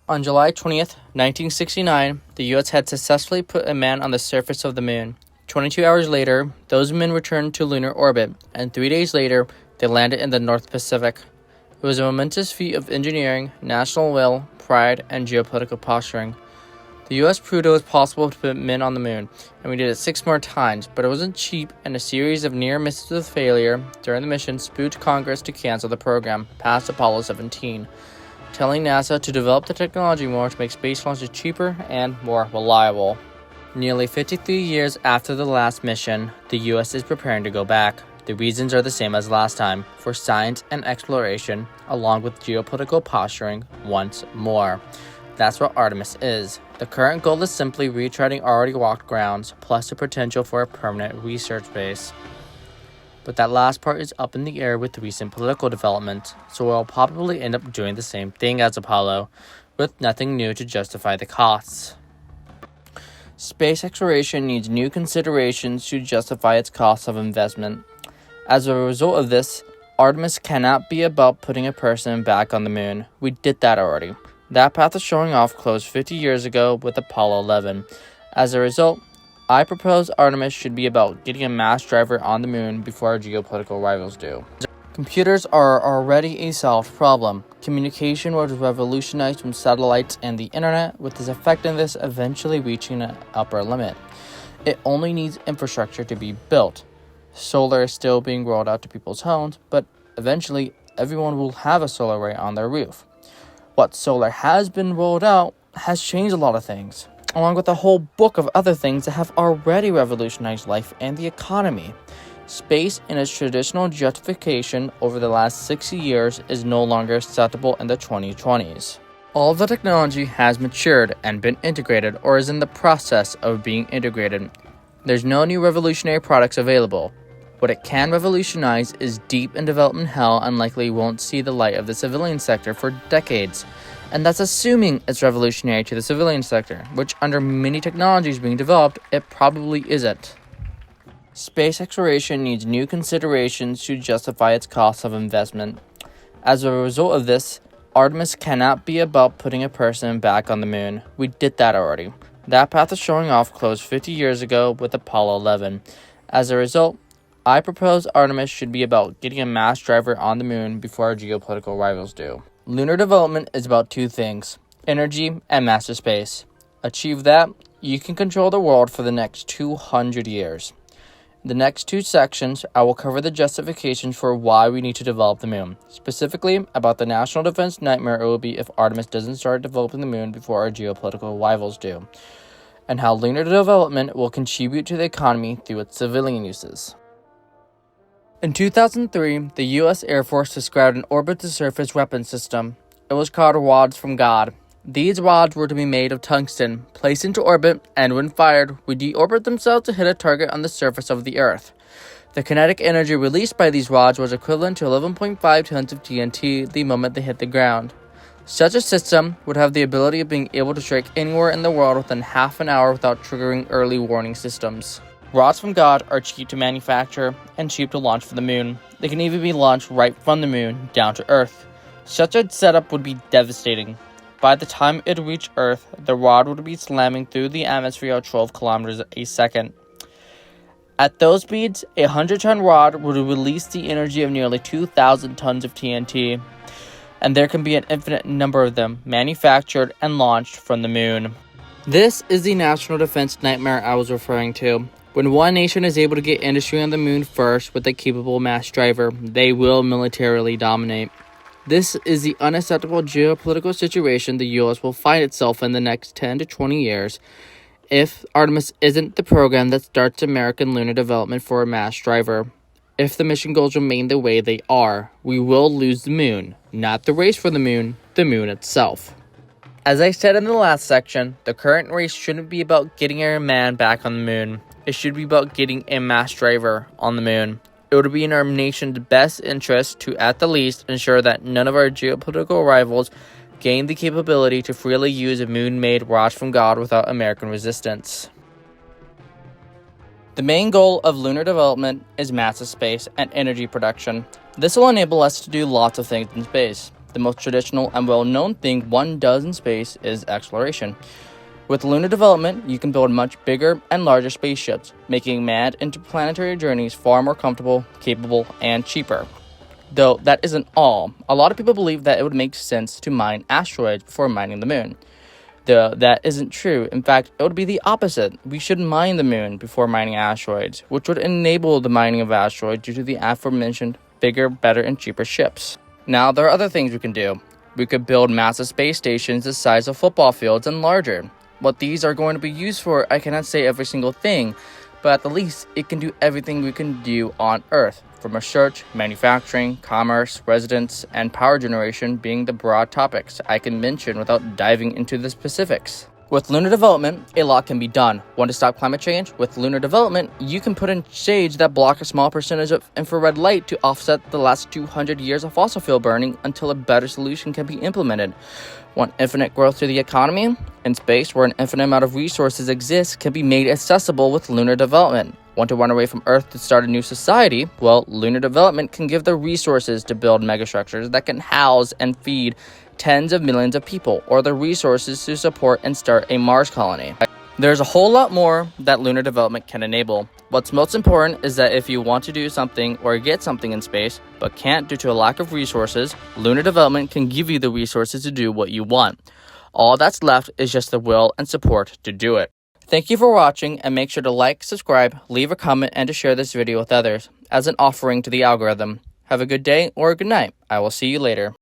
On July 20th, 1969, the U.S. had successfully put a man on the surface of the moon. 22 hours later, those men returned to lunar orbit, and 3 days later, they landed in the North Pacific. It was a momentous feat of engineering, national will, pride, and geopolitical posturing. The U.S. proved it was possible to put men on the moon, and we did it 6 more times, but it wasn't cheap, and a series of near misses with failure during the mission spooked Congress to cancel the program past Apollo 17. Telling NASA to develop the technology more to make space launches cheaper and more reliable. Nearly 53 years after the last mission, the U.S. is preparing to go back. The reasons are the same as last time, for science and exploration, along with geopolitical posturing once more. That's what Artemis is. The current goal is simply retreading already walked grounds, plus the potential for a permanent research base. But that last part is up in the air with recent political developments, so we'll probably end up doing the same thing as Apollo, with nothing new to justify the costs. Space exploration needs new considerations to justify its cost of investment. As a result of this, Artemis cannot be about putting a person back on the moon. We did that already. That path of showing off closed 50 years ago with Apollo 11. As a result, I propose Artemis should be about getting a mass driver on the moon before our geopolitical rivals do. Computers are already a solved problem. Communication was revolutionized from satellites and the internet, with its effectiveness eventually reaching an upper limit. It only needs infrastructure to be built. Solar is still being rolled out to people's homes, but eventually everyone will have a solar array on their roof. What solar has been rolled out has changed a lot of things, along with a whole book of other things that have already revolutionized life and the economy. Space in its traditional justification over the last 60 years is no longer acceptable in the 2020s. All of the technology has matured and been integrated or is in the process of being integrated. There's no new revolutionary products available. What it can revolutionize is deep in development hell and likely won't see the light of the civilian sector for decades. And that's assuming it's revolutionary to the civilian sector, which under many technologies being developed, it probably isn't. Space exploration needs new considerations to justify its cost of investment. As a result of this, Artemis cannot be about putting a person back on the moon. We did that already. That path of showing off closed 50 years ago with Apollo 11. As a result, I propose Artemis should be about getting a mass driver on the moon before our geopolitical rivals do. Lunar development is about 2 things: energy and master space. Achieve that, you can control the world for the next 200 years. In the next 2 sections, I will cover the justifications for why we need to develop the moon. Specifically, about the national defense nightmare it will be if Artemis doesn't start developing the moon before our geopolitical rivals do, and how lunar development will contribute to the economy through its civilian uses. In 2003, the U.S. Air Force described an orbit-to-surface weapon system. It was called Rods from God. These rods were to be made of tungsten, placed into orbit, and when fired, would deorbit themselves to hit a target on the surface of the Earth. The kinetic energy released by these rods was equivalent to 11.5 tons of TNT the moment they hit the ground. Such a system would have the ability of being able to strike anywhere in the world within half an hour without triggering early warning systems. Rods from God are cheap to manufacture and cheap to launch from the moon. They can even be launched right from the moon down to Earth. Such a setup would be devastating. By the time it reached Earth, the rod would be slamming through the atmosphere at 12 kilometers a second. At those speeds, a 100-ton rod would release the energy of nearly 2,000 tons of TNT, and there can be an infinite number of them manufactured and launched from the moon. This is the national defense nightmare I was referring to. When one nation is able to get industry on the moon first with a capable mass driver, they will militarily dominate. This is the unacceptable geopolitical situation the U.S. will find itself in the next 10 to 20 years if Artemis isn't the program that starts American lunar development for a mass driver. If the mission goals remain the way they are, we will lose the moon, not the race for the moon itself. As I said in the last section, the current race shouldn't be about getting a man back on the moon. It should be about getting a mass driver on the moon. It would be in our nation's best interest to, at the least, ensure that none of our geopolitical rivals gain the capability to freely use a moon-made rods from God without American resistance. The main goal of lunar development is massive space and energy production. This will enable us to do lots of things in space. the most traditional and well-known thing one does in space is exploration. With lunar development, you can build much bigger and larger spaceships, making manned interplanetary journeys far more comfortable, capable, and cheaper. Though that isn't all. A lot of people believe that it would make sense to mine asteroids before mining the moon. Though that isn't true. In fact, it would be the opposite. We should mine the moon before mining asteroids, which would enable the mining of asteroids due to the aforementioned bigger, better, and cheaper ships. Now, there are other things we can do. We could build massive space stations the size of football fields and larger. What these are going to be used for, I cannot say every single thing, but at the least, it can do everything we can do on Earth, from research, manufacturing, commerce, residence, and power generation being the broad topics I can mention without diving into the specifics. With lunar development, a lot can be done. Want to stop climate change? With lunar development, you can put in shades that block a small percentage of infrared light to offset the last 200 years of fossil fuel burning until a better solution can be implemented. Want infinite growth to the economy? In space, where an infinite amount of resources exist, can be made accessible with lunar development. Want to run away from Earth to start a new society? Well, lunar development can give the resources to build megastructures that can house and feed tens of millions of people, or the resources to support and start a Mars colony. There's a whole lot more that lunar development can enable. What's most important is that if you want to do something or get something in space, but can't due to a lack of resources, lunar development can give you the resources to do what you want. All that's left is just the will and support to do it. Thank you for watching, and make sure to like, subscribe, leave a comment, and to share this video with others as an offering to the algorithm. Have a good day or a good night. I will see you later.